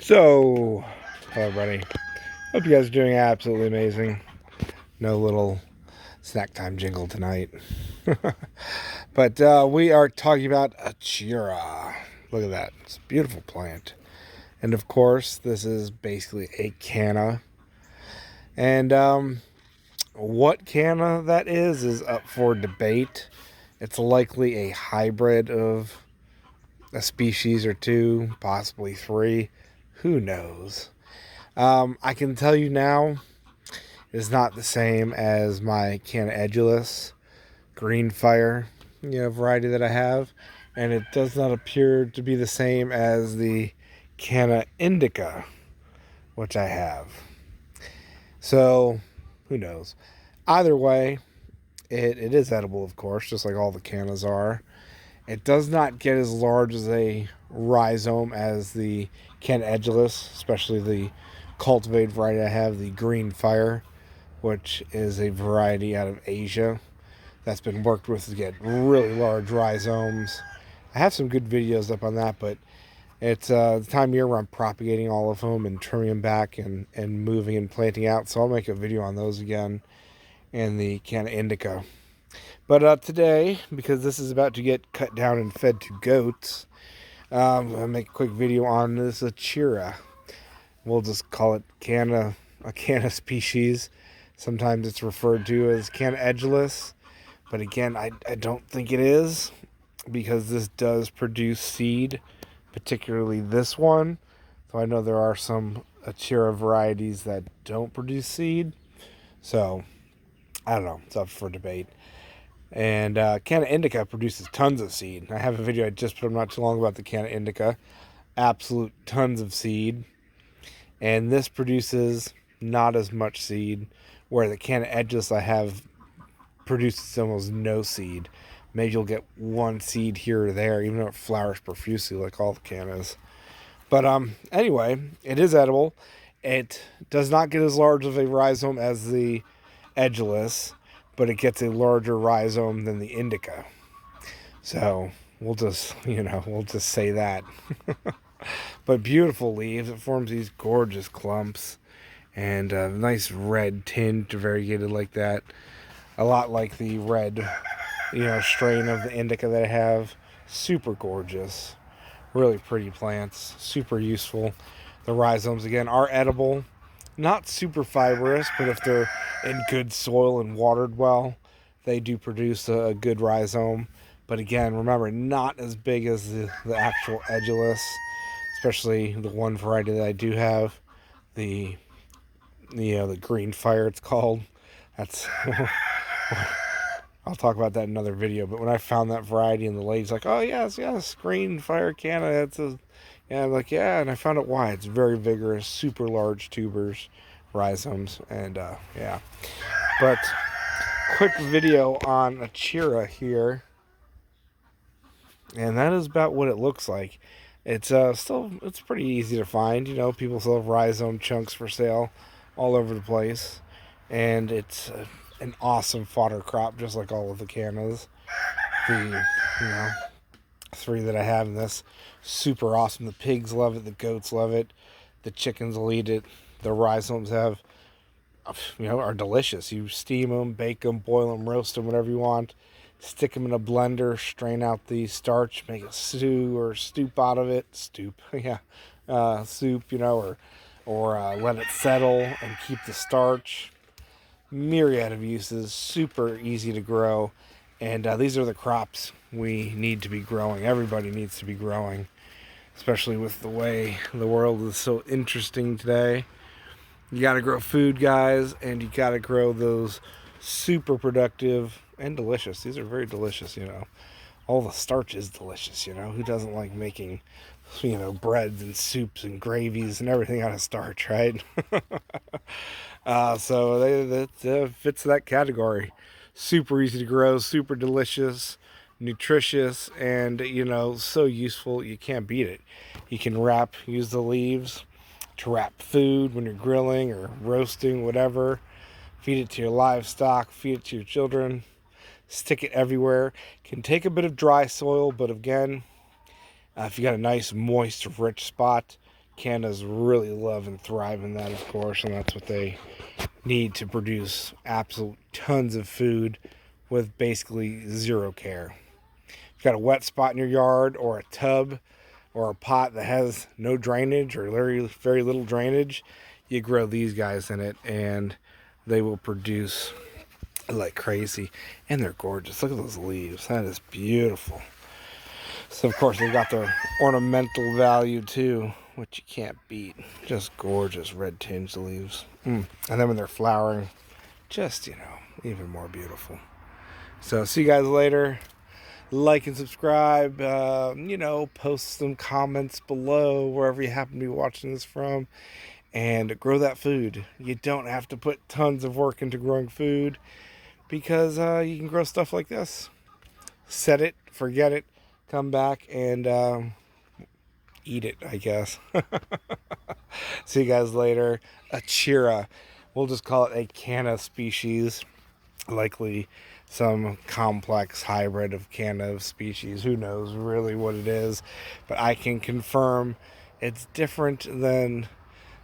So, hello everybody. Hope you guys are doing absolutely amazing. No little snack time jingle tonight. But we are talking about Achira. Look at that. It's a beautiful plant. And of course, this is basically a canna. And what canna that is up for debate. It's likely a hybrid of a species or two, possibly three. Who knows? I can tell you now, it's not the same as my Canna Edulus green fire, variety that I have, and it does not appear to be the same as the Canna Indica, which I have. So, who knows? Either way, it is edible, of course, just like all the cannas are. It does not get as large as a rhizome as the Canna Edulus, especially the cultivated variety I have, the green fire, which is a variety out of Asia that's been worked with to get really large rhizomes. I have some good videos up on that, but it's the time of year where I'm propagating all of them and trimming them back and moving and planting out. So I'll make a video on those again and the Canna Indica. But today, because this is about to get cut down and fed to goats, I'm going to make a quick video on this Achira. We'll just call it a canna species. Sometimes it's referred to as Canna Edulus, but again, I don't think it is, because this does produce seed, particularly this one. So I know there are some Achira varieties that don't produce seed. So I don't know. It's up for debate. And Canna Indica produces tons of seed. I have a video I just put up not too long about the Canna Indica. Absolute tons of seed. And this produces not as much seed, where the Canna Edulus I have produces almost no seed. Maybe you'll get one seed here or there, even though it flowers profusely like all the cannas. But anyway, it is edible. It does not get as large of a rhizome as the Edulus, but it gets a larger rhizome than the Indica. So we'll just say that. But beautiful leaves. It forms these gorgeous clumps, and a nice red tint, variegated like that. A lot like the red, strain of the Indica that I have. Super gorgeous. Really pretty plants. Super useful. The rhizomes, again, are edible. Not super fibrous, but if they're in good soil and watered well, they do produce a good rhizome. But again, remember, not as big as the actual Edulus, especially the one variety that I do have, the green fire it's called. That's I'll talk about that in another video. But when I found that variety, and the lady's like, "Oh yes, green fire canna," I'm like, yeah, and I found out why. It's very vigorous, super large tubers, rhizomes, and yeah. But quick video on Achira here, and that is about what it looks like. It's it's pretty easy to find. People still have rhizome chunks for sale all over the place, and it's an awesome fodder crop, just like all of the cannas. The three that I have in this, super awesome. The pigs love it, the goats love it, the chickens will eat it. The rhizomes are delicious. You steam them, bake them, boil them, roast them, whatever you want. Stick them in a blender, strain out the starch, make a stew or soup out of it. Soup, or let it settle and keep the starch. Myriad of uses, super easy to grow, and these are the crops we need to be growing. Everybody needs to be growing, especially with the way the world is so interesting today. You got to grow food, guys, and you got to grow those super productive and delicious. These are very delicious, All the starch is delicious, Who doesn't like making, breads and soups and gravies and everything out of starch, right? So that fits that category. Super easy to grow, super delicious, nutritious, and so useful. You can't beat it. You can use the leaves to wrap food when you're grilling or roasting, whatever. Feed it to your livestock, feed it to your children, stick it everywhere. Can take a bit of dry soil, but again, if you got a nice moist rich spot, Cannas really love and thrive in that, of course, and that's what they need to produce absolute tons of food with basically zero care. If you've got a wet spot in your yard, or a tub or a pot that has no drainage or very, very little drainage, you grow these guys in it and they will produce like crazy. And they're gorgeous. Look at those leaves. That is beautiful. So of course they've got their ornamental value too, which you can't beat. Just gorgeous red tinged leaves. And then when they're flowering, just, even more beautiful. So see you guys later. Like and subscribe. Post some comments below wherever you happen to be watching this from. And grow that food. You don't have to put tons of work into growing food, because you can grow stuff like this. Set it, forget it, come back and eat it, I guess. See you guys later. Achira. We'll just call it a canna species. Likely some complex hybrid of canna species. Who knows really what it is. But I can confirm it's different than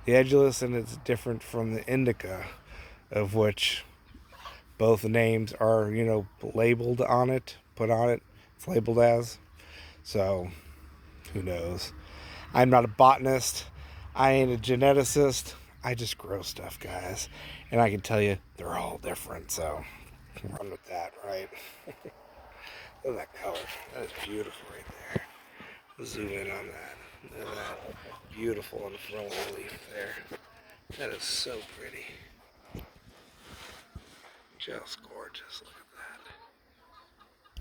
the edulous, and it's different from the indica, of which both names are, labeled on it, put on it. It's labeled as. So, who knows? I'm not a botanist. I ain't a geneticist. I just grow stuff, guys. And I can tell you, they're all different. So, run with that, right? Look at that color. That is beautiful right there. Zoom in on that. Look at that. Beautiful unfurling leaf there. That is so pretty. Just gorgeous. Look at that.